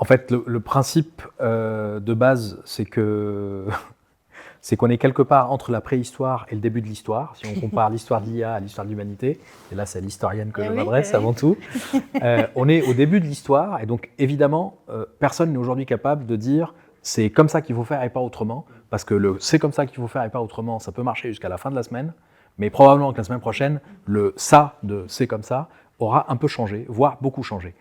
En fait, le principe de base, c'est que c'est qu'on est quelque part entre la préhistoire et le début de l'histoire. Si on compare l'histoire de l'IA à l'histoire de l'humanité, et là c'est à l'historienne que je m'adresse avant tout, on est au début de l'histoire, et donc évidemment, personne n'est aujourd'hui capable de dire c'est comme ça qu'il faut faire et pas autrement, parce que le c'est comme ça qu'il faut faire et pas autrement, ça peut marcher jusqu'à la fin de la semaine, mais probablement que la semaine prochaine, le ça de c'est comme ça aura un peu changé, voire beaucoup changé.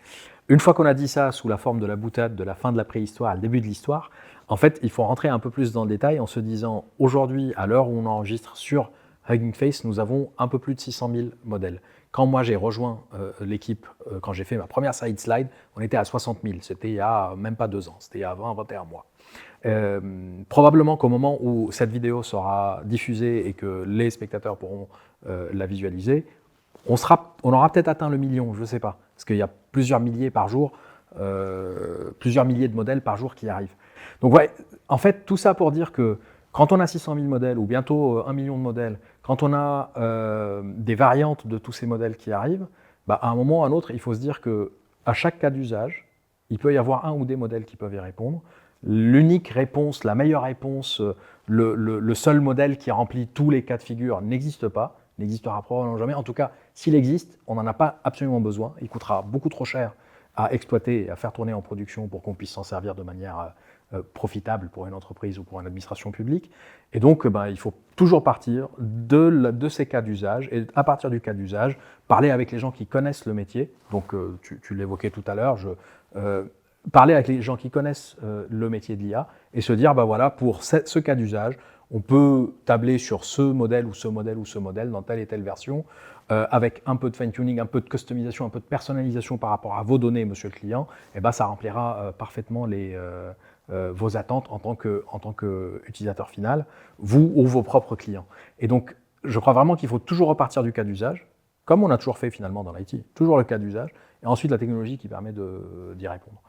Une fois qu'on a dit ça sous la forme de la boutade de la fin de la préhistoire à le début de l'histoire, en fait, il faut rentrer un peu plus dans le détail en se disant, aujourd'hui, à l'heure où on enregistre sur Hugging Face, nous avons un peu plus de 600 000 modèles. Quand moi j'ai rejoint l'équipe, quand j'ai fait ma première side slide, on était à 60 000. C'était il y a même pas 2 ans, c'était il y a 20-21 mois. Probablement qu'au moment où cette vidéo sera diffusée et que les spectateurs pourront la visualiser, on aura peut-être atteint le million, je ne sais pas, parce qu'il y a plusieurs milliers par jour, plusieurs milliers de modèles par jour qui arrivent. Donc ouais, en fait, tout ça pour dire que quand on a 600 000 modèles, ou bientôt 1 million de modèles, quand on a des variantes de tous ces modèles qui arrivent, bah, à un moment ou à un autre, il faut se dire qu'à chaque cas d'usage, il peut y avoir un ou des modèles qui peuvent y répondre. L'unique réponse, la meilleure réponse, le seul modèle qui remplit tous les cas de figure n'existe pas, n'existera probablement jamais. En tout cas, s'il existe, on n'en a pas absolument besoin. Il coûtera beaucoup trop cher à exploiter et à faire tourner en production pour qu'on puisse s'en servir de manière profitable pour une entreprise ou pour une administration publique. Et donc, il faut toujours partir de ces cas d'usage, et à partir du cas d'usage, parler avec les gens qui connaissent le métier. Donc, tu l'évoquais tout à l'heure, parler avec les gens qui connaissent le métier de l'IA et se dire, voilà, pour ce cas d'usage, on peut tabler sur ce modèle ou ce modèle ou ce modèle dans telle et telle version, avec un peu de fine-tuning, un peu de customisation, un peu de personnalisation par rapport à vos données, monsieur le client, et ça remplira parfaitement vos attentes en tant qu'utilisateur final, vous ou vos propres clients. Et donc, je crois vraiment qu'il faut toujours repartir du cas d'usage, comme on a toujours fait finalement dans l'IT, toujours le cas d'usage, et ensuite la technologie qui permet d'y répondre.